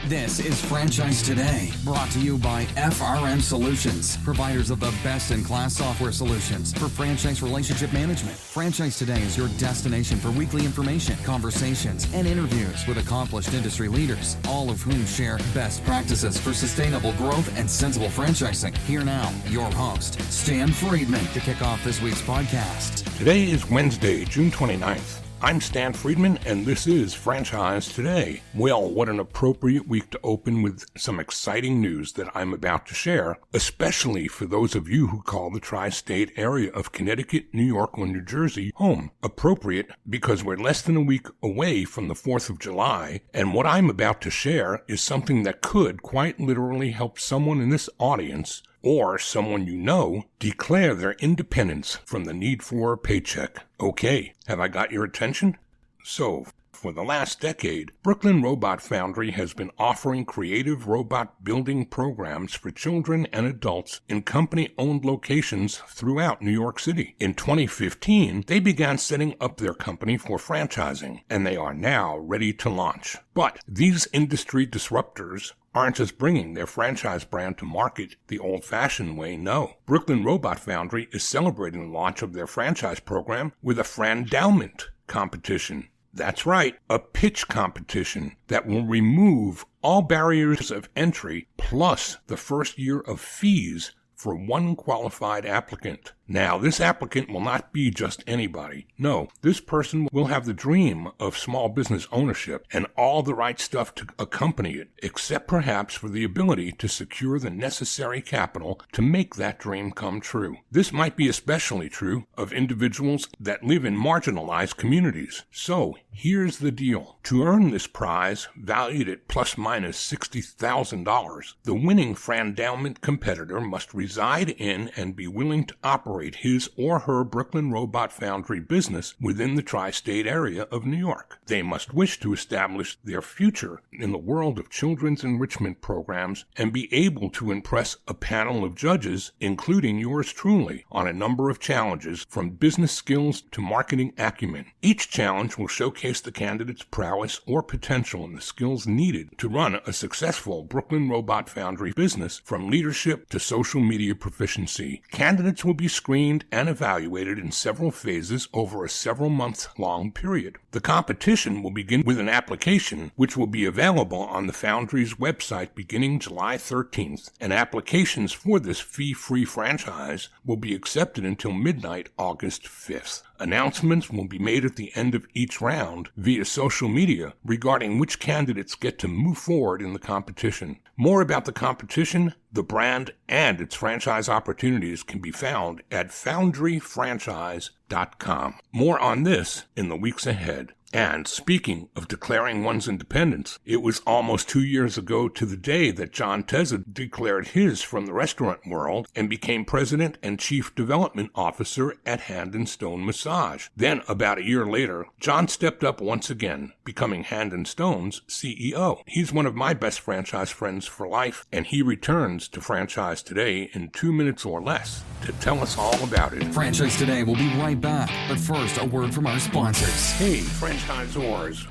This is Franchise Today, brought to you by FRM Solutions, providers of the best-in-class software solutions for franchise relationship management. Franchise Today is your destination for weekly information, conversations, and interviews with accomplished industry leaders, all of whom share best practices for sustainable growth and sensible franchising. Here now, your host, Stan Friedman, to kick off this week's podcast. Today is Wednesday, June 29th. I'm Stan Friedman, and this is Franchise Today. Well, what an appropriate week to open with some exciting news that I'm about to share, especially for those of you who call the tri-state area of Connecticut, New York, or New Jersey home. Appropriate because we're less than a week away from the 4th of July, and what I'm about to share is something that could quite literally help someone in this audience or someone you know declare their independence from the need for a paycheck. Okay, have I got your attention? So, for the last decade, Brooklyn Robot Foundry has been offering creative robot building programs for children and adults in company-owned locations throughout New York City. In 2015, they began setting up their company for franchising, and they are now ready to launch. But these industry disruptors aren't just bringing their franchise brand to market the old-fashioned way, no. Brooklyn Robot Foundry is celebrating the launch of their franchise program with a Frandowment competition. That's right, a pitch competition that will remove all barriers of entry plus the first year of fees for one qualified applicant. Now, this applicant will not be just anybody. No, this person will have the dream of small business ownership and all the right stuff to accompany it, except perhaps for the ability to secure the necessary capital to make that dream come true. This might be especially true of individuals that live in marginalized communities. So, here's the deal. To earn this prize, valued at plus minus $60,000, the winning Frandowment competitor must reside in and be willing to operate his or her Brooklyn Robot Foundry business within the tri-state area of New York. They must wish to establish their future in the world of children's enrichment programs and be able to impress a panel of judges, including yours truly, on a number of challenges from business skills to marketing acumen. Each challenge will showcase the candidate's prowess or potential in the skills needed to run a successful Brooklyn Robot Foundry business, from leadership to social media proficiency. Candidates will be screened and evaluated in several phases over a several-month-long period. The competition will begin with an application, which will be available on the Foundry's website beginning July 13th, and applications for this fee-free franchise will be accepted until midnight August 5th. Announcements will be made at the end of each round via social media regarding which candidates get to move forward in the competition. More about the competition, the brand, and its franchise opportunities can be found at foundryfranchise.com. More on this in the weeks ahead. And speaking of declaring one's independence, it was almost 2 years ago to the day that John Teza declared his from the restaurant world and became president and chief development officer at Hand & Stone Massage. Then, about a year later, John stepped up once again, becoming Hand & Stone's CEO. He's one of my best franchise friends for life, and he returns to Franchise Today in 2 minutes or less to tell us all about it. Franchise Today will be right back, but first, a word from our sponsors. Hey, franchisors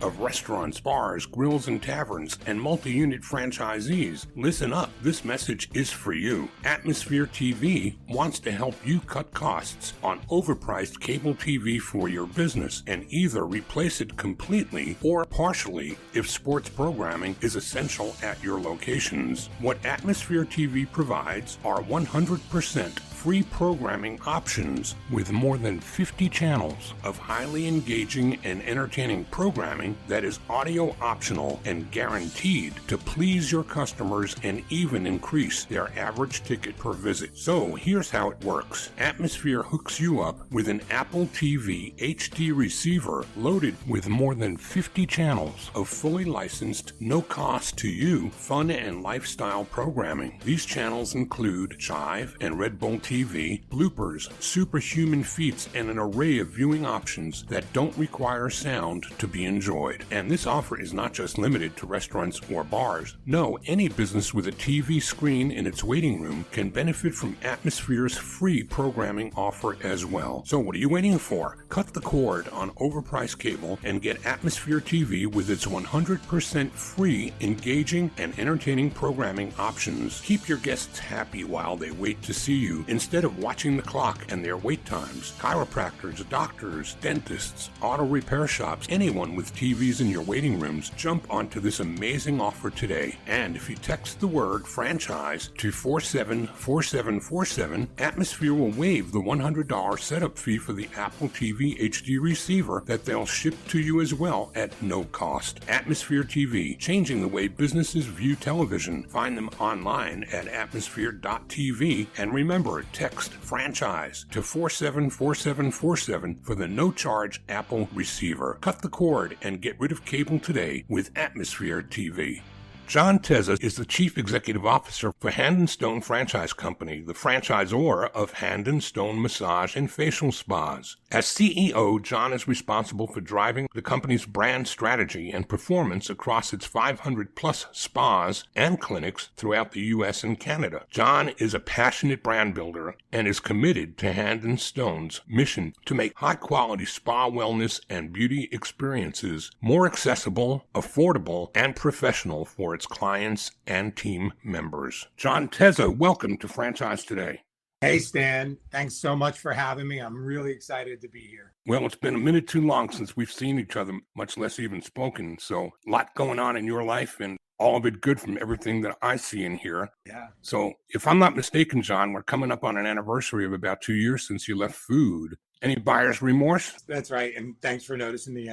of restaurants, bars, grills, and taverns, and multi-unit franchisees, listen up. This message is for you. Atmosphere TV wants to help you cut costs on overpriced cable TV for your business and either replace it completely or partially if sports programming is essential at your locations. What Atmosphere TV provides are 100% free programming options with more than 50 channels of highly engaging and entertaining programming that is audio optional and guaranteed to please your customers and even increase their average ticket per visit. So here's how it works. Atmosphere hooks you up with an Apple TV HD receiver loaded with more than 50 channels of fully licensed, no cost to you, fun and lifestyle programming. These channels include Chive and Red Bull TV, TV, bloopers, superhuman feats, and an array of viewing options that don't require sound to be enjoyed. And this offer is not just limited to restaurants or bars. No, any business with a TV screen in its waiting room can benefit from Atmosphere's free programming offer as well. So what are you waiting for? Cut the cord on overpriced cable and get Atmosphere TV with its 100% free, engaging, and entertaining programming options. Keep your guests happy while they wait to see you instead of watching the clock and their wait times. Chiropractors, doctors, dentists, auto repair shops, anyone with TVs in your waiting rooms, jump onto this amazing offer today. And if you text the word franchise to 474747, Atmosphere will waive the $100 setup fee for the Apple TV HD receiver that they'll ship to you as well at no cost. Atmosphere TV, changing the way businesses view television. Find them online at atmosphere.tv, and remember, text franchise to 474747 for the no-charge Apple receiver. Cut the cord and get rid of cable today with Atmosphere TV. John Teza is the Chief Executive Officer for Hand & Stone Franchise Company, the franchisor of Hand & Stone Massage and Facial Spas. As CEO, John is responsible for driving the company's brand strategy and performance across its 500-plus spas and clinics throughout the U.S. and Canada. John is a passionate brand builder and is committed to Hand & Stone's mission to make high-quality spa wellness and beauty experiences more accessible, affordable, and professional for its clients and team members. John Teza, welcome to Franchise Today. Hey, Stan. Thanks so much for having me. I'm really excited to be here. Well, it's been a minute too long since we've seen each other, much less even spoken. So a lot going on in your life, and all of it good from everything that I see and hear. Yeah. So if I'm not mistaken, John, we're coming up on an anniversary of about 2 years since you left food. Any buyer's remorse? That's right. And thanks for noticing the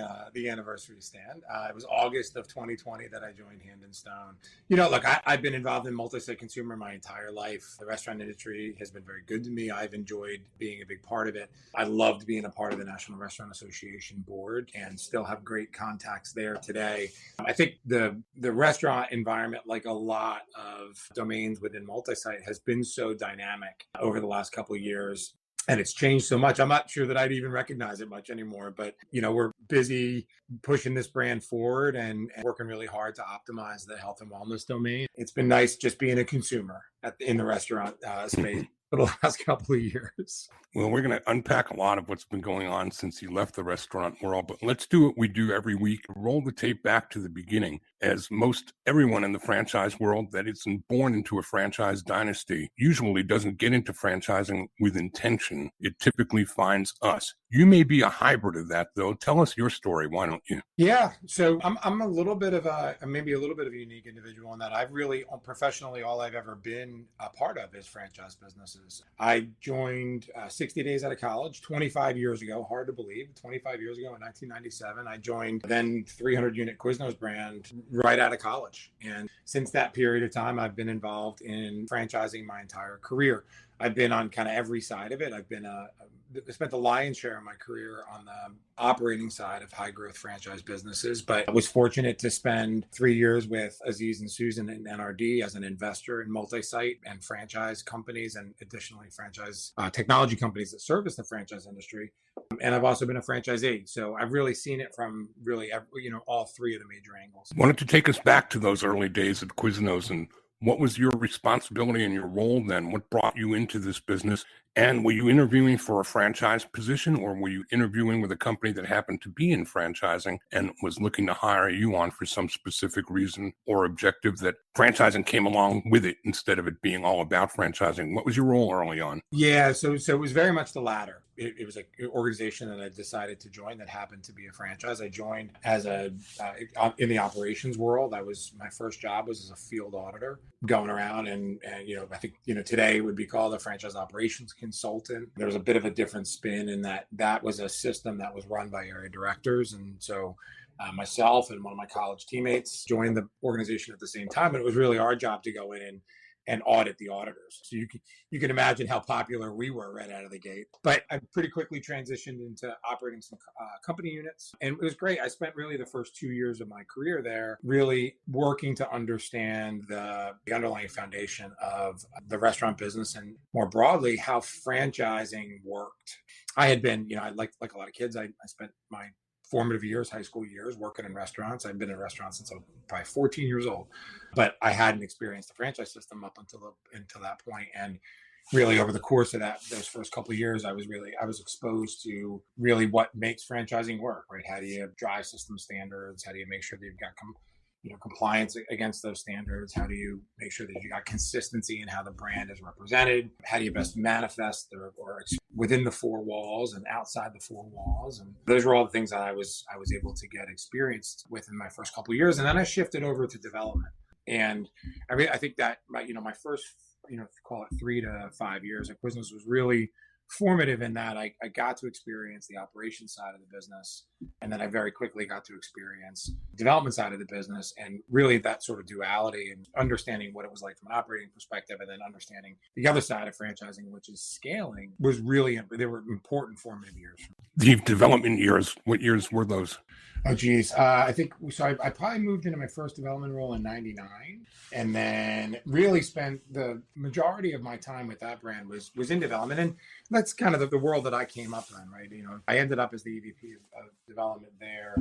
anniversary, Stan. It was August of 2020 that I joined Hand & Stone. You know, look, I've been involved in multi-site consumer my entire life. The restaurant industry has been very good to me. I've enjoyed being a big part of it. I loved being a part of the National Restaurant Association board and still have great contacts there today. I think the restaurant environment, like a lot of domains within multi-site, has been so dynamic over the last couple of years. And it's changed so much. I'm not sure that I'd even recognize it much anymore. But, you know, we're busy pushing this brand forward and working really hard to optimize the health and wellness domain. It's been nice just being a consumer in the restaurant space for the last couple of years. Well, we're going to unpack a lot of what's been going on since you left the restaurant world, but let's do what we do every week. Roll the tape back to the beginning. As most everyone in the franchise world that isn't born into a franchise dynasty usually doesn't get into franchising with intention. It typically finds us. You may be a hybrid of that, though. Tell us your story. Why don't you? Yeah. So I'm a little bit of maybe a little bit of a unique individual in that I've really professionally, all I've ever been a part of is franchise businesses. I joined 60 days out of college 25 years ago. Hard to believe. 25 years ago in 1997, I joined then 300 unit Quiznos brand right out of college. And since that period of time, I've been involved in franchising my entire career. I've been on kind of every side of it. I've been spent the lion's share of my career on the operating side of high growth franchise businesses, but I was fortunate to spend 3 years with Aziz and Susan in NRD as an investor in multi-site and franchise companies, and additionally franchise technology companies that service the franchise industry. And I've also been a franchisee. So I've really seen it from really, all three of the major angles. Why don't you take us back to those early days at Quiznos, and what was your responsibility and your role then? What brought you into this business? And were you interviewing for a franchise position, or were you interviewing with a company that happened to be in franchising and was looking to hire you on for some specific reason or objective that franchising came along with it instead of it being all about franchising? What was your role early on? Yeah, so it was very much the latter. It was an organization that I decided to join that happened to be a franchise. I joined as in the operations world. My first job was as a field auditor, going around and I think today would be called a franchise operations consultant. There was a bit of a different spin in that was a system that was run by area directors, and so myself and one of my college teammates joined the organization at the same time, and it was really our job to go in and audit the auditors. So you can imagine how popular we were right out of the gate. But I pretty quickly transitioned into operating some company units, and it was great. I spent really the first 2 years of my career there really working to understand the underlying foundation of the restaurant business and more broadly how franchising worked. I had been, I like a lot of kids, I spent my formative years, high school years, working in restaurants. I've been in restaurants since I was probably 14 years old, but I hadn't experienced the franchise system up until that point. And really over the course of those first couple of years, I was exposed to really what makes franchising work, right? How do you drive system standards? How do you make sure that you've got compliance against those standards? How do you make sure that you got consistency in how the brand is represented? How do you best manifest or within the four walls and outside the four walls? And those were all the things that I was able to get experienced with in my first couple of years. And then I shifted over to development. And I think that my first, call it 3 to 5 years at Quiznos was really formative in that I got to experience the operations side of the business. And then I very quickly got to experience the development side of the business, and really that sort of duality and understanding what it was like from an operating perspective, and then understanding the other side of franchising, which is scaling, they were important formative years. The development years, what years were those? Oh, geez. I think so. I probably moved into my first development role in '99, and then really spent the majority of my time with that brand was in development. And that's kind of the world that I came up in, right? I ended up as the EVP of development there.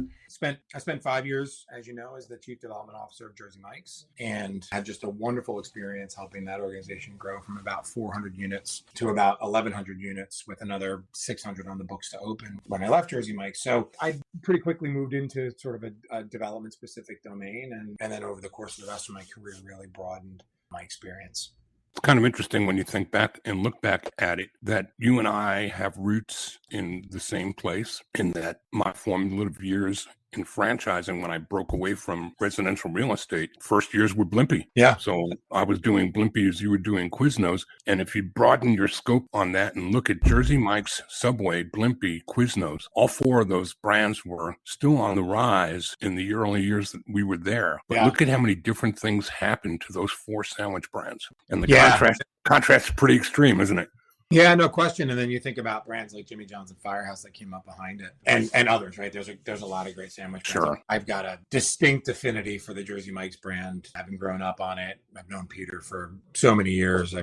I spent 5 years, as you know, as the chief development officer of Jersey Mike's, and had just a wonderful experience helping that organization grow from about 400 units to about 1,100 units, with another 600 on the books to open when I left Jersey Mike's. So I pretty quickly moved into sort of a development specific domain, and then over the course of the rest of my career really broadened my experience. It's kind of interesting when you think back and look back at it, that you and I have roots in the same place, in that my formative years in franchising, when I broke away from residential real estate, first years were Blimpie. Yeah. So I was doing Blimpie as you were doing Quiznos. And if you broaden your scope on that and look at Jersey Mike's, Subway, Blimpie, Quiznos, all four of those brands were still on the rise in the early years that we were there. But look at how many different things happened to those four sandwich brands. And the contrast is pretty extreme, isn't it? Yeah, no question. And then you think about brands like Jimmy John's and Firehouse that came up behind it, and others, right? There's a lot of great sandwich brands. Sure. I've got a distinct affinity for the Jersey Mike's brand, having grown up on it. I've known Peter for so many years.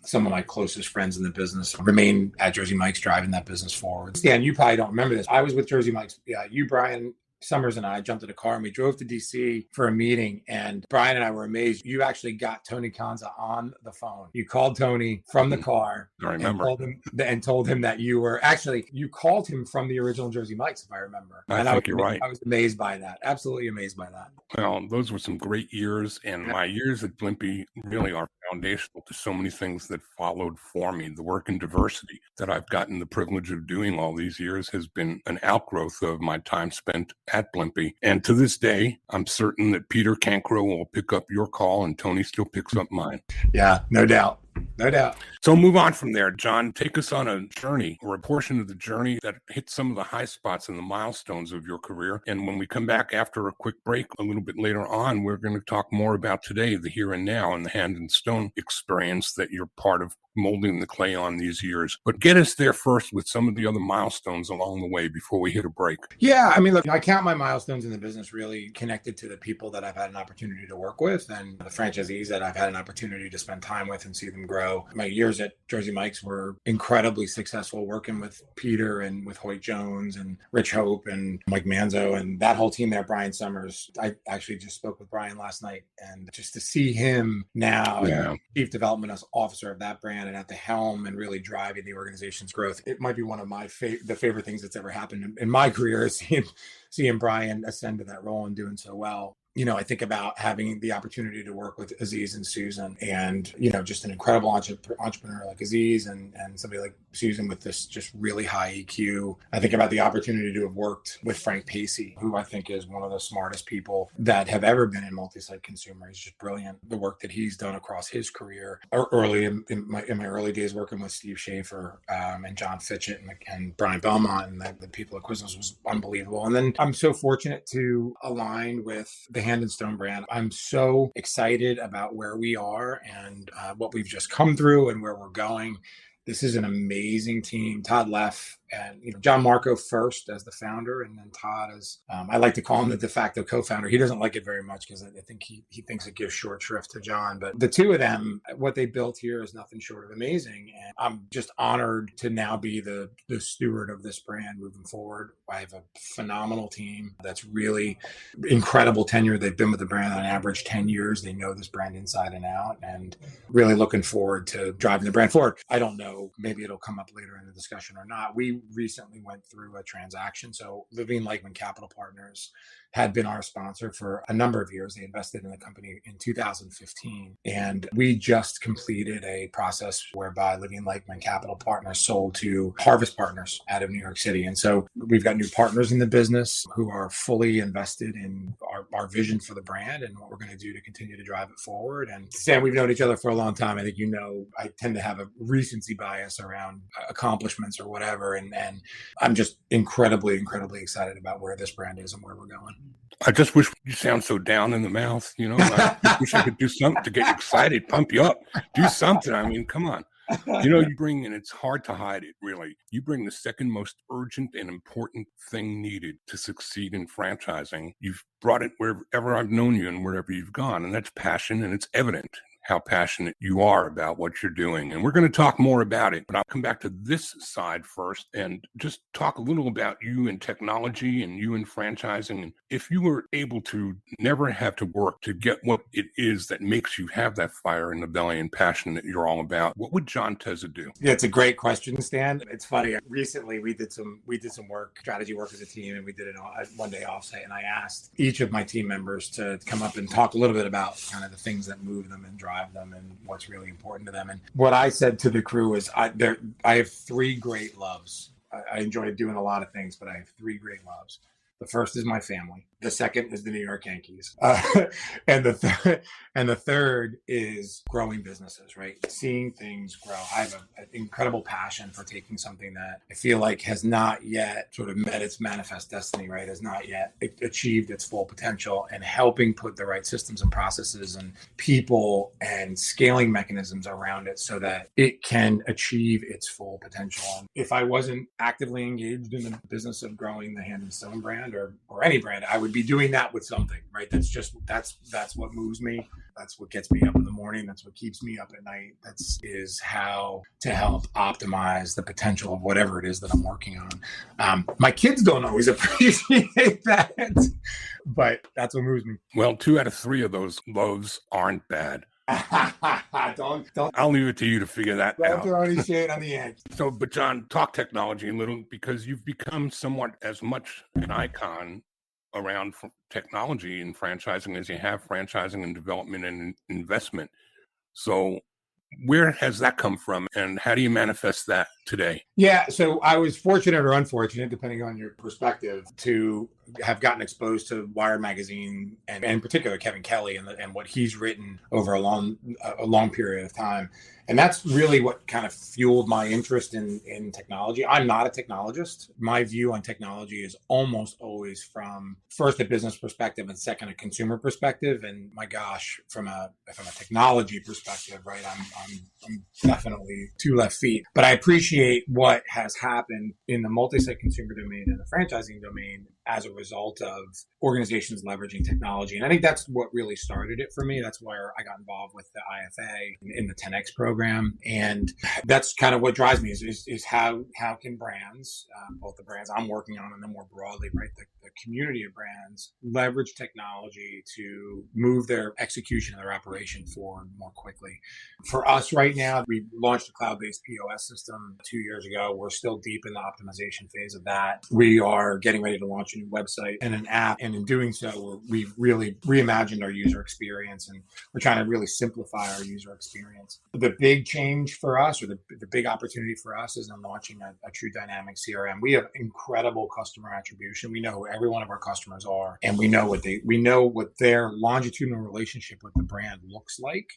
Some of my closest friends in the business remain at Jersey Mike's, driving that business forward. Stan, you probably don't remember this. I was with Jersey Mike's. Yeah, you, Brian Summers, and I jumped in a car and we drove to DC for a meeting, and Brian and I were amazed. You actually got Tony Kanza on the phone. You called Tony from the car. I remember. And told him that you called him from the original Jersey Mike's, if I remember. I think you're right. I was amazed by that. Absolutely amazed by that. Well, those were some great years, and my years at Blimpie really are foundational to so many things that followed for me. The work in diversity that I've gotten the privilege of doing all these years has been an outgrowth of my time spent at Blimpie. And to this day, I'm certain that Peter Cancro will pick up your call and Tony still picks up mine. Yeah, no doubt. No doubt. So move on from there, John. Take us on a journey, or a portion of the journey that hit some of the high spots and the milestones of your career. And when we come back after a quick break, a little bit later on, we're going to talk more about today, the here and now, and the hand and stone experience that you're part of molding the clay on these years. But get us there first with some of the other milestones along the way before we hit a break. Yeah, look, I count my milestones in the business really connected to the people that I've had an opportunity to work with, and the franchisees that I've had an opportunity to spend time with and see them grow. My years at Jersey Mike's were incredibly successful, working with Peter and with Hoyt Jones and Rich Hope and Mike Manzo and that whole team there, Brian Summers. I actually just spoke with Brian last night, and just to see him now, Chief Development Officer of that brand and at the helm and really driving the organization's growth, it might be one of my the favorite things that's ever happened in my career, is seeing Brian ascend to that role and doing so well. I think about having the opportunity to work with Aziz and Susan, and, just an incredible entrepreneur like Aziz and somebody like Susan with this just really high EQ. I think about the opportunity to have worked with Frank Pacey, who I think is one of the smartest people that have ever been in multi-site consumer. He's just brilliant. The work that he's done across his career, early in my early days working with Steve Schaefer and John Fitchett and Brian Belmont and the people at Quiznos was unbelievable. And then I'm so fortunate to align with the Hand and Stone brand. I'm so excited about where we are and what we've just come through and where we're going. This is an amazing team. Todd Leff and John Marco first as the founder, and then Todd as I like to call him the de facto co-founder. He doesn't like it very much because I think he thinks it gives short shrift to John. But the two of them, what they built here is nothing short of amazing, and I'm just honored to now be the steward of this brand moving forward. I have a phenomenal team that's really incredible tenure. They've been with the brand on average 10 years. They know this brand inside and out, and really looking forward to driving the brand forward. I don't know, maybe it'll come up later in the discussion or not. We recently went through a transaction. So Levine Lakeman Capital Partners had been our sponsor for a number of years. They invested in the company in 2015. And we just completed a process whereby Levine Lakeman Capital Partners sold to Harvest Partners out of New York City. And so we've got new partners in the business who are fully invested in our vision for the brand and what we're going to do to continue to drive it forward. And Stan, we've known each other for a long time. I think I tend to have a recency bias around accomplishments or whatever. And I'm just incredibly, incredibly excited about where this brand is and where we're going. I just wish you sound so down in the mouth, I just wish I could do something to get you excited, pump you up, do something. I mean, come on. You bring, and it's hard to hide it, really. You bring the second most urgent and important thing needed to succeed in franchising. You've brought it wherever I've known you and wherever you've gone, and that's passion, and it's evident how passionate you are about what you're doing. And we're going to talk more about it, but I'll come back to this side first and just talk a little about you and technology and you and franchising. And if you were able to never have to work to get what it is that makes you have that fire in the belly and passion that you're all about, what would John Teza do? Yeah, it's a great question, Stan. It's funny. Recently, we did some work, strategy work as a team, and we did it one day offsite. And I asked each of my team members to come up and talk a little bit about kind of the things that move them and drive them and what's really important to them. And what I said to the crew is I have three great loves. I enjoy doing a lot of things, but I have three great loves. The first is my family. The second is the New York Yankees. And the third is growing businesses, right? Seeing things grow. I have an incredible passion for taking something that I feel like has not yet sort of met its manifest destiny, right? Has not yet achieved its full potential, and helping put the right systems and processes and people and scaling mechanisms around it so that it can achieve its full potential. And if I wasn't actively engaged in the business of growing the Hand and Stone brand or any brand, I would be doing that with something, right? That's what moves me. That's what gets me up in the morning. That's what keeps me up at night. Is how to help optimize the potential of whatever it is that I'm working on. My kids don't always appreciate that, but that's what moves me. Well, 2 out of 3 of those loaves aren't bad. don't I'll leave it to you to figure that out. Don't throw any shade on the edge. So, but John, talk technology a little, because you've become somewhat as much an icon around technology and franchising as you have franchising and development and investment. So where has that come from, and how do you manifest that today? Yeah, so I was fortunate or unfortunate, depending on your perspective, to have gotten exposed to Wired magazine and in particular Kevin Kelly and what he's written over a long period of time. And that's really what kind of fueled my interest in technology. I'm not a technologist. My view on technology is almost always from first a business perspective and second a consumer perspective. And my gosh, from a technology perspective, right, I'm definitely 2 left feet. But I appreciate what has happened in the multi-site consumer domain and the franchising domain as a result of organizations leveraging technology. And I think that's what really started it for me. That's where I got involved with the IFA in the 10X program. And that's kind of what drives me is how can brands, both the brands I'm working on and then more broadly, right, the community of brands, leverage technology to move their execution of their operation forward more quickly. For us right now, we launched a cloud-based POS system 2 years ago. We're still deep in the optimization phase of that. We are getting ready to launch a new website and an app. And in doing so, we've really reimagined our user experience, and we're trying to really simplify our user experience. The big change for us, or the big opportunity for us, is in launching a true dynamic CRM. We have incredible customer attribution. We know who every one of our customers are, and we know what their longitudinal relationship with the brand looks like,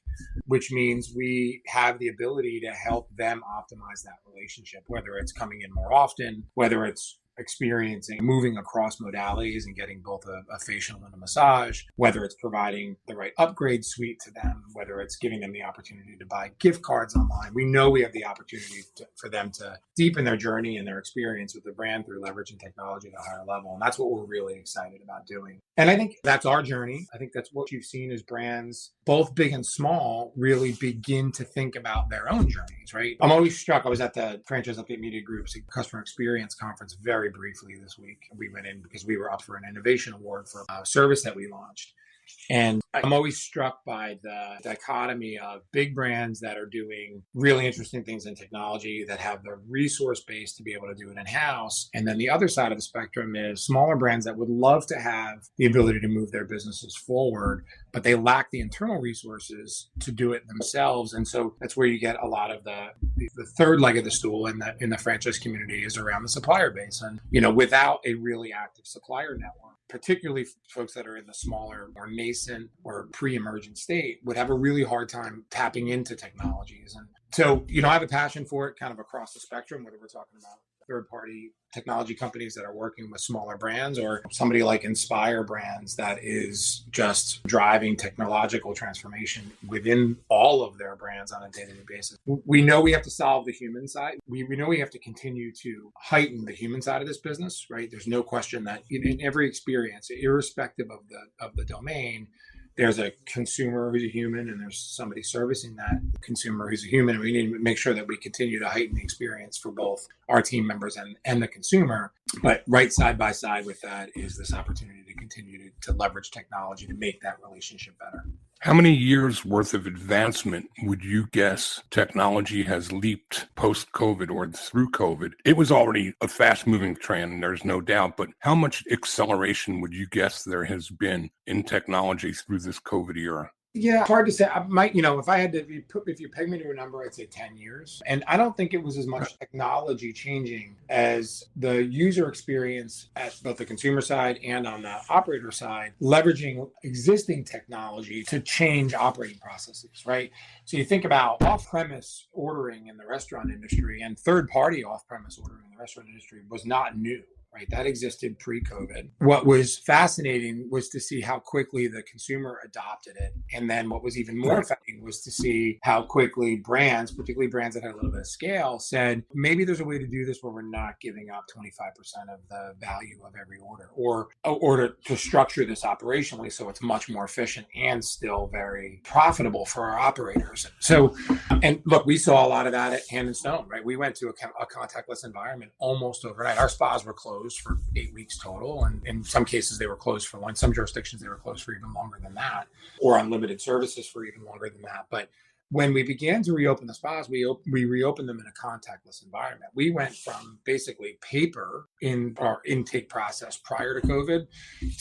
which means we have the ability to help them optimize that relationship, whether it's coming in more often, whether it's experiencing moving across modalities and getting both a facial and a massage, whether it's providing the right upgrade suite to them, whether it's giving them the opportunity to buy gift cards online. We know we have the opportunity for them to deepen their journey and their experience with the brand through leveraging technology at a higher level. And that's what we're really excited about doing. And I think that's our journey. I think that's what you've seen as brands, both big and small, really begin to think about their own journeys, right? I'm always struck. I was at the Franchise Update Media Group's customer experience conference very briefly this week. We went in because we were up for an innovation award for a service that we launched. And I'm always struck by the dichotomy of big brands that are doing really interesting things in technology that have the resource base to be able to do it in-house. And then the other side of the spectrum is smaller brands that would love to have the ability to move their businesses forward, but they lack the internal resources to do it themselves. And so that's where you get a lot of the third leg of the stool in the franchise community is around the supplier base. And, without a really active supplier network, particularly folks that are in the smaller, more nascent or pre-emergent state, would have a really hard time tapping into technologies. And so, I have a passion for it kind of across the spectrum, whether we're talking about third-party technology companies that are working with smaller brands or somebody like Inspire Brands that is just driving technological transformation within all of their brands on a day-to-day basis. We know we have to solve the human side. We know we have to continue to heighten the human side of this business, right? There's no question that in every experience, irrespective of the domain, there's a consumer who's a human and there's somebody servicing that consumer who's a human. And we need to make sure that we continue to heighten the experience for both our team members and the consumer. But right side by side with that is this opportunity to continue to leverage technology to make that relationship better. How many years worth of advancement would you guess technology has leaped post-COVID or through COVID? It was already a fast-moving trend, there's no doubt, but how much acceleration would you guess there has been in technology through this COVID era? Yeah, hard to say. I might, if I had to, if you peg me to a number, I'd say 10 years. And I don't think it was as much technology changing as the user experience at both the consumer side and on the operator side, leveraging existing technology to change operating processes, right? So you think about off-premise ordering in the restaurant industry, and third-party off-premise ordering in the restaurant industry was not new. Right, that existed pre-COVID. What was fascinating was to see how quickly the consumer adopted it. And then what was even more fascinating was to see how quickly brands, particularly brands that had a little bit of scale, said, maybe there's a way to do this where we're not giving up 25% of the value of every order, or to structure this operationally so it's much more efficient and still very profitable for our operators. So, and look, we saw a lot of that at Hand and Stone, right? We went to a contactless environment almost overnight. Our spas were closed for 8 weeks total. And in some cases, they were closed for some jurisdictions, they were closed for even longer than that, or unlimited services for even longer than that. But when we began to reopen the spas, we reopened them in a contactless environment. We went from basically paper in our intake process prior to COVID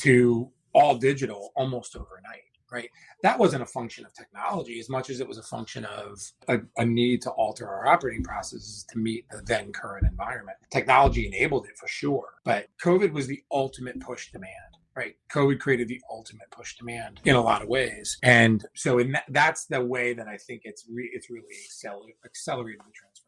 to all digital almost overnight. Right. That wasn't a function of technology as much as it was a function of a need to alter our operating processes to meet the then current environment. Technology enabled it for sure, but COVID was the ultimate push demand. Right. COVID created the ultimate push demand in a lot of ways. And so that's the way that I think it's really accelerated the transformation.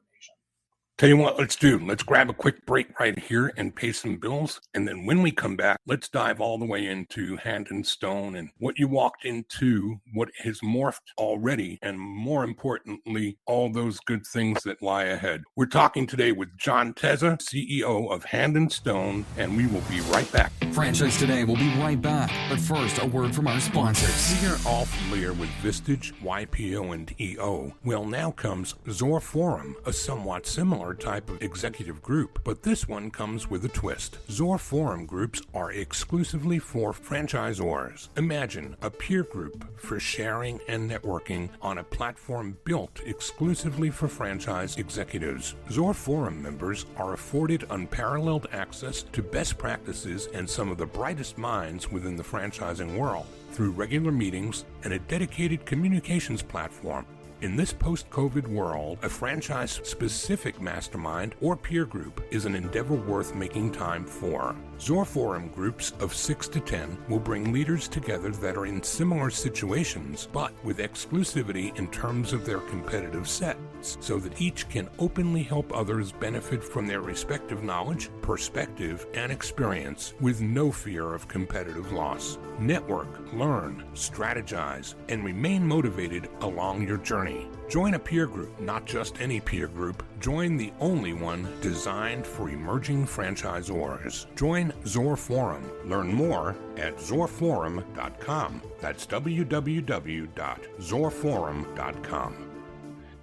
Tell you what, let's grab a quick break right here and pay some bills. And then when we come back, let's dive all the way into Hand and Stone and what you walked into, what has morphed already, and more importantly, all those good things that lie ahead. We're talking today with John Teza, CEO of Hand and Stone, and we will be right back. Franchise Today will be right back. But first, a word from our sponsors. We are all familiar with Vistage, YPO, and EO. Well, now comes Zor Forum, a somewhat similar type of executive group, but this one comes with a twist. Zor Forum groups are exclusively for franchisors. Imagine a peer group for sharing and networking on a platform built exclusively for franchise executives. Zor Forum members are afforded unparalleled access to best practices and some of the brightest minds within the franchising world through regular meetings and a dedicated communications platform. In this post-COVID world, a franchise-specific mastermind or peer group is an endeavor worth making time for. Zor Forum groups of 6 to 10 will bring leaders together that are in similar situations, but with exclusivity in terms of their competitive set. guests so that each can openly help others benefit from their respective knowledge, perspective, and experience with no fear of competitive loss. Network, learn, strategize, and remain motivated along your journey. Join a peer group, not just any peer group. Join the only one designed for emerging franchisors. Join Zor Forum. Learn more at zorforum.com. That's www.zorforum.com.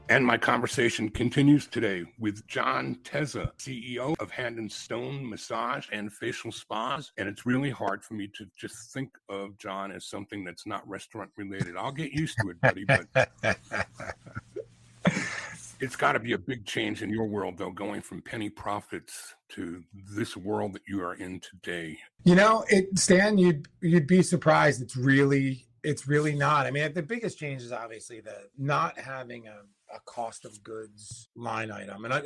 And my conversation continues today with John Teza, CEO of Hand & Stone Massage and Facial Spas. And it's really hard for me to just think of John as something that's not restaurant related. I'll get used to it, buddy, but it's got to be a big change in your world, though, going from penny profits to this world that you are in today. Stan, you'd be surprised. It's really not. I mean, the biggest change is obviously the not having a cost of goods line item. And I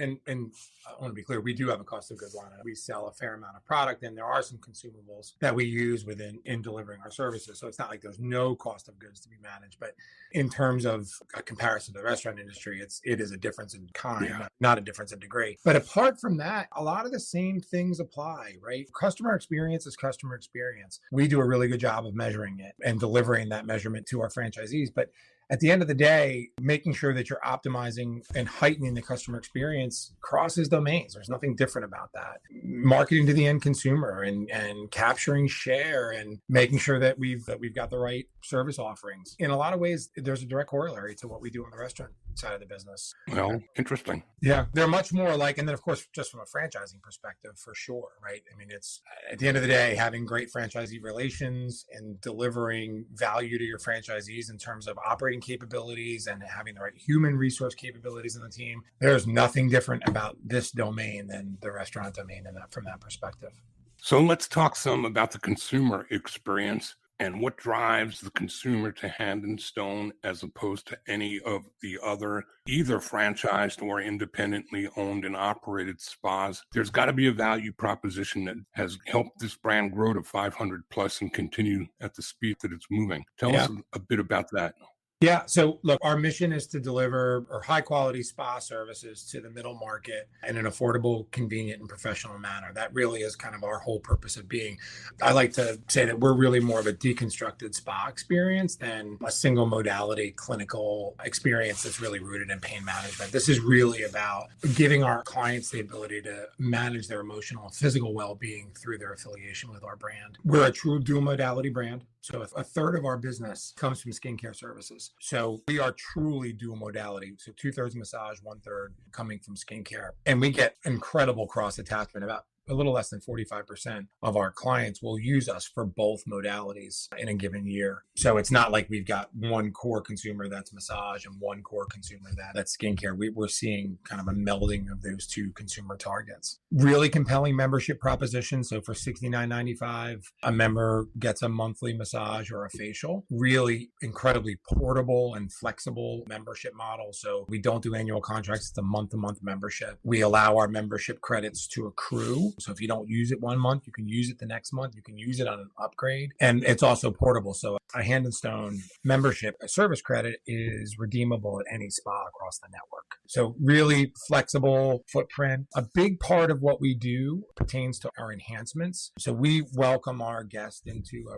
want to be clear, we do have a cost of goods line item. We sell a fair amount of product, and there are some consumables that we use in delivering our services. So it's not like there's no cost of goods to be managed. But in terms of a comparison to the restaurant industry, it is a difference in kind, not a difference in degree. But apart from that, a lot of the same things apply, right? Customer experience is customer experience. We do a really good job of measuring it and delivering that measurement to our franchisees. But at the end of the day, making sure that you're optimizing and heightening the customer experience crosses domains. There's nothing different about that. Marketing to the end consumer and capturing share and making sure that we've got the right service offerings. In a lot of ways, there's a direct corollary to what we do on the restaurant side of the business. Well, interesting. Yeah, they're much more like, and then of course, just from a franchising perspective, for sure, right? I mean, it's at the end of the day, having great franchisee relations and delivering value to your franchisees in terms of operating capabilities and having the right human resource capabilities in the team. There's nothing different about this domain than the restaurant domain from that perspective. So let's talk some about the consumer experience and what drives the consumer to Hand & Stone as opposed to any of the other either franchised or independently owned and operated spas. There's got to be a value proposition that has helped this brand grow to 500 plus and continue at the speed that it's moving. Tell us a bit about that. Yeah. So look, our mission is to deliver high quality spa services to the middle market in an affordable, convenient, and professional manner. That really is kind of our whole purpose of being. I like to say that we're really more of a deconstructed spa experience than a single modality clinical experience that's really rooted in pain management. This is really about giving our clients the ability to manage their emotional and physical well-being through their affiliation with our brand. We're a true dual modality brand. So a third of our business comes from skincare services. So we are truly dual modality. So 2/3 massage, 1/3 coming from skincare. And we get incredible cross attachment. About a little less than 45% of our clients will use us for both modalities in a given year. So it's not like we've got one core consumer that's massage and one core consumer that's skincare. We're seeing kind of a melding of those two consumer targets. Really compelling membership proposition. So for $69.95, a member gets a monthly massage or a facial. Really incredibly portable and flexible membership model. So we don't do annual contracts. It's a month-to-month membership. We allow our membership credits to accrue. So if you don't use it one month, you can use it the next month. You can use it on an upgrade. And it's also portable. So a Hand & Stone membership, a service credit, is redeemable at any spa across the network. So really flexible footprint. A big part of what we do pertains to our enhancements. So we welcome our guests into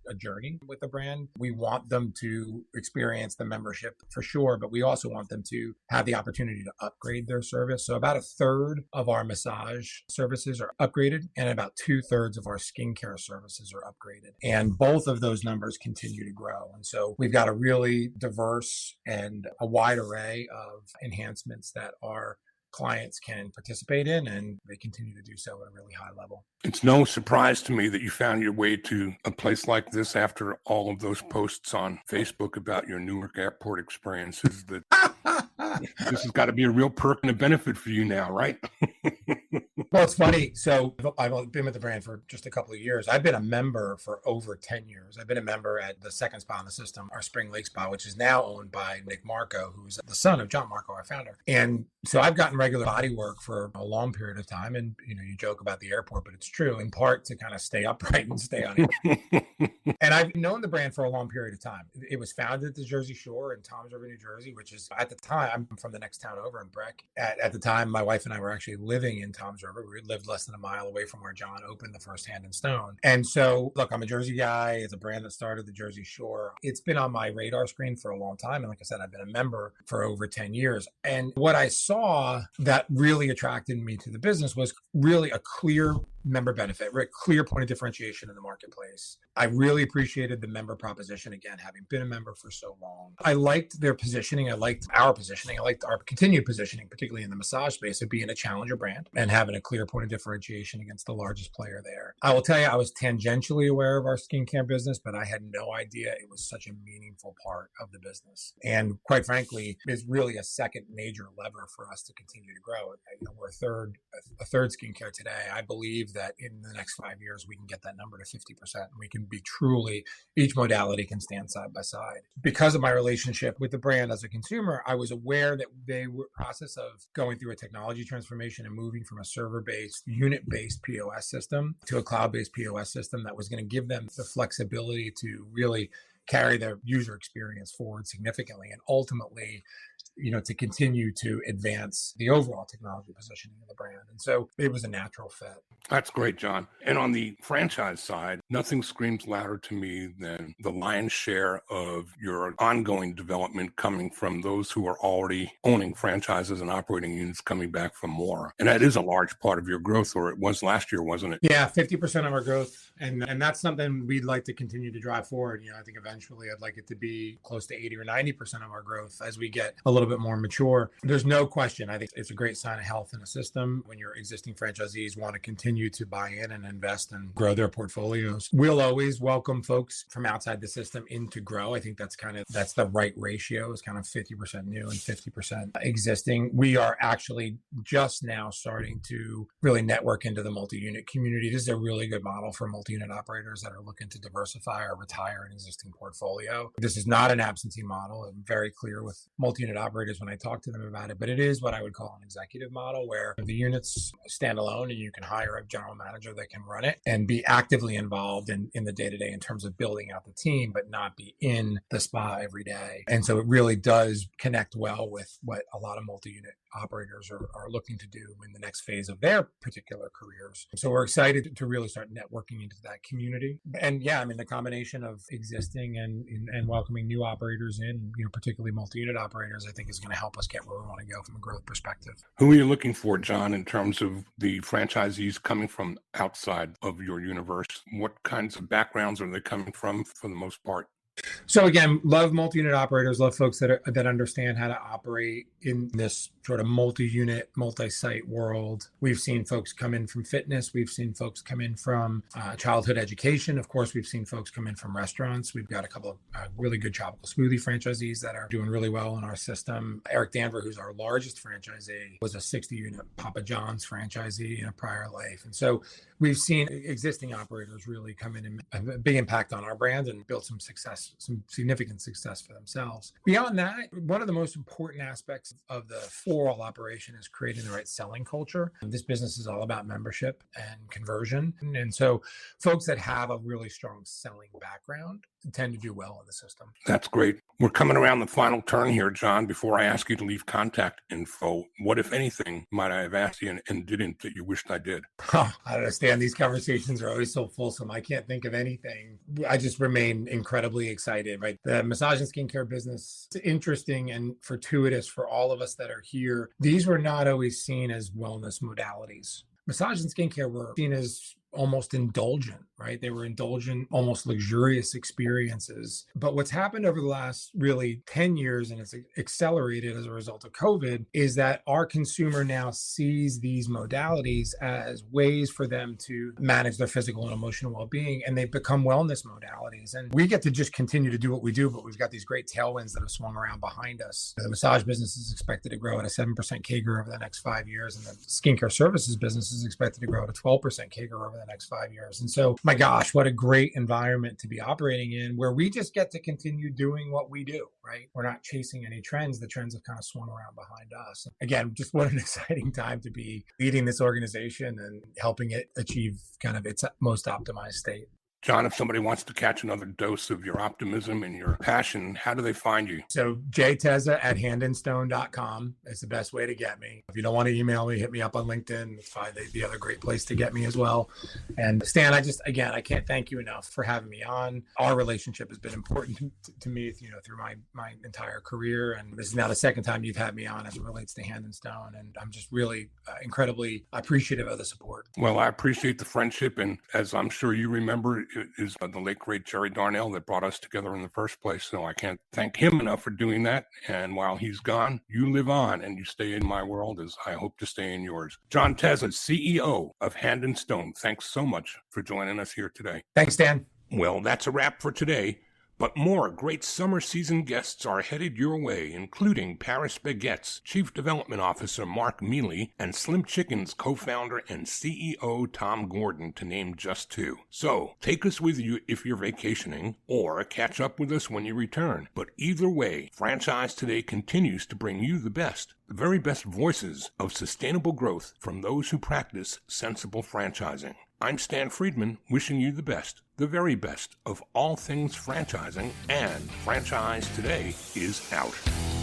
a journey with the brand. We want them to experience the membership for sure, but we also want them to have the opportunity to upgrade their service. So about 1/3 of our massage services are upgraded, and about 2/3 of our skincare services are upgraded. And both of those numbers continue to grow. And so we've got a really diverse and a wide array of enhancements that our clients can participate in, and they continue to do so at a really high level. It's no surprise to me that you found your way to a place like this after all of those posts on Facebook about your Newark airport experiences. That this has got to be a real perk and a benefit for you now, right? Well, it's funny. So I've been with the brand for just a couple of years. I've been a member for over 10 years. I've been a member at the second spa in the system, our Spring Lake Spa, which is now owned by Nick Marco, who's the son of John Marco, our founder. And so I've gotten regular body work for a long period of time. And, you joke about the airport, but it's true, in part to kind of stay upright and stay on it. And I've known the brand for a long period of time. It was founded at the Jersey Shore in Toms River, New Jersey, which is, at the time, I'm from the next town over in Breck. At the time, my wife and I were actually living in Toms River. We lived less than a mile away from where John opened the first Hand and Stone. And so, look, I'm a Jersey guy. It's a brand that started the Jersey Shore. It's been on my radar screen for a long time. And like I said, I've been a member for over 10 years. And what I saw that really attracted me to the business was really a clear member benefit, right? Clear point of differentiation in the marketplace. I really appreciated the member proposition, again, having been a member for so long. I liked their positioning. I liked our positioning. I liked our continued positioning, particularly in the massage space, of being a challenger brand and having a clear point of differentiation against the largest player there. I will tell you, I was tangentially aware of our skincare business, but I had no idea it was such a meaningful part of the business. And quite frankly, it's really a second major lever for us to continue to grow. We're a third skincare today. I believe that in the next 5 years, we can get that number to 50%. And we can be truly, each modality can stand side by side. Because of my relationship with the brand as a consumer, I was aware that they were in the process of going through a technology transformation and moving from a server-based, unit-based POS system to a cloud-based POS system that was going to give them the flexibility to really carry their user experience forward significantly and ultimately to continue to advance the overall technology positioning of the brand. And so it was a natural fit. That's great, John. And on the franchise side, nothing screams louder to me than the lion's share of your ongoing development coming from those who are already owning franchises and operating units coming back for more. And that is a large part of your growth, or it was last year, wasn't it? Yeah, 50% of our growth. And that's something we'd like to continue to drive forward. I think eventually I'd like it to be close to 80 or 90% of our growth as we get a little bit more mature. There's no question. I think it's a great sign of health in a system when your existing franchisees want to continue to buy in and invest and grow their portfolios. We'll always welcome folks from outside the system in to grow. I think that's the right ratio, is kind of 50% new and 50% existing. We are actually just now starting to really network into the multi-unit community. This is a really good model for multi-unit operators that are looking to diversify or retire an existing portfolio. This is not an absentee model. I'm very clear with multi-unit operators when I talk to them about it, but it is what I would call an executive model where the units stand alone and you can hire a general manager that can run it and be actively involved in the day-to-day in terms of building out the team, but not be in the spa every day. And so it really does connect well with what a lot of multi-unit operators are looking to do in the next phase of their particular careers. So we're excited to really start networking into that community. And yeah, the combination of existing and welcoming new operators in, particularly multi-unit operators, I think is going to help us get where we want to go from a growth perspective. Who are you looking for, John, in terms of the franchisees coming from outside of your universe? What kinds of backgrounds are they coming from for the most part? So again, love multi-unit operators, love folks that understand how to operate in this sort of multi-unit, multi-site world. We've seen folks come in from fitness. We've seen folks come in from childhood education. Of course, we've seen folks come in from restaurants. We've got a couple of really good tropical smoothie franchisees that are doing really well in our system. Eric Danver, who's our largest franchisee, was a 60-unit Papa John's franchisee in a prior life. And so we've seen existing operators really come in and have a big impact on our brand and build some significant success for themselves. Beyond that, one of the most important aspects of the four-wall operation is creating the right selling culture. This business is all about membership and conversion. And so folks that have a really strong selling background tend to do well in the system. That's great. We're coming around the final turn here, John. Before I ask you to leave contact info, what, if anything, might I have asked you and didn't that you wished I did? I understand these conversations are always so fulsome. I can't think of anything. I just remain incredibly excited, right? The massage and skincare business is interesting and fortuitous for all of us that are here. These were not always seen as wellness modalities. Massage and skincare were seen as almost indulgent, right? They were indulgent, almost luxurious experiences. But what's happened over the last really 10 years, and it's accelerated as a result of COVID, is that our consumer now sees these modalities as ways for them to manage their physical and emotional well-being, and they've become wellness modalities. And we get to just continue to do what we do, but we've got these great tailwinds that have swung around behind us. The massage business is expected to grow at a 7% CAGR over the next 5 years, and the skincare services business is expected to grow at a 12% CAGR over the next 5 years. And so, my gosh, what a great environment to be operating in, where we just get to continue doing what we do, right? We're not chasing any trends. The trends have kind of swung around behind us. Again, just what an exciting time to be leading this organization and helping it achieve kind of its most optimized state. John, if somebody wants to catch another dose of your optimism and your passion, how do they find you? So Teza at handandstone.com is the best way to get me. If you don't want to email me, hit me up on LinkedIn. It's fine. They'd be the other great place to get me as well. And Stan, I can't thank you enough for having me on. Our relationship has been important to me, through my entire career. And this is now the second time you've had me on as it relates to Hand and Stone. And I'm just really incredibly appreciative of the support. Well, I appreciate the friendship. And as I'm sure you remember, it is the late, great Jerry Darnell that brought us together in the first place. So I can't thank him enough for doing that. And while he's gone, you live on and you stay in my world as I hope to stay in yours. John Teza, CEO of Hand and Stone, thanks so much for joining us here today. Thanks, Dan. Well, that's a wrap for today. But more great summer season guests are headed your way, including Paris Baguette's Chief Development Officer Mark Mealy and Slim Chicken's co-founder and CEO Tom Gordon, to name just two. So, take us with you if you're vacationing, or catch up with us when you return. But either way, Franchise Today continues to bring you the very best voices of sustainable growth from those who practice sensible franchising. I'm Stan Friedman, wishing you the best, the very best of all things franchising, and Franchise Today is out.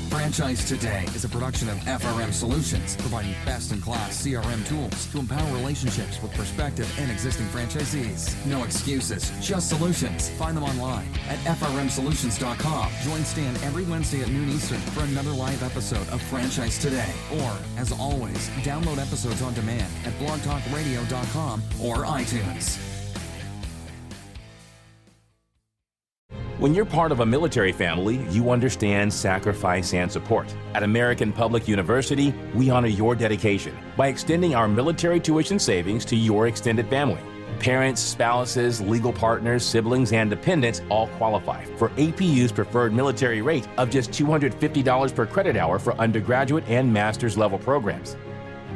Franchise Today is a production of FRM Solutions, providing best-in-class CRM tools to empower relationships with prospective and existing franchisees. No excuses, just solutions. Find them online at frmsolutions.com. Join Stan every Wednesday at noon Eastern for another live episode of Franchise Today. Or, as always, download episodes on demand at blogtalkradio.com or iTunes. When you're part of a military family, you understand sacrifice and support. At American Public University, we honor your dedication by extending our military tuition savings to your extended family. Parents, spouses, legal partners, siblings, and dependents all qualify for APU's preferred military rate of just $250 per credit hour for undergraduate and master's level programs.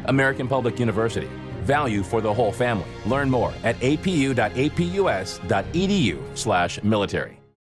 American Public University. Value for the whole family. Learn more at apu.apus.edu/military.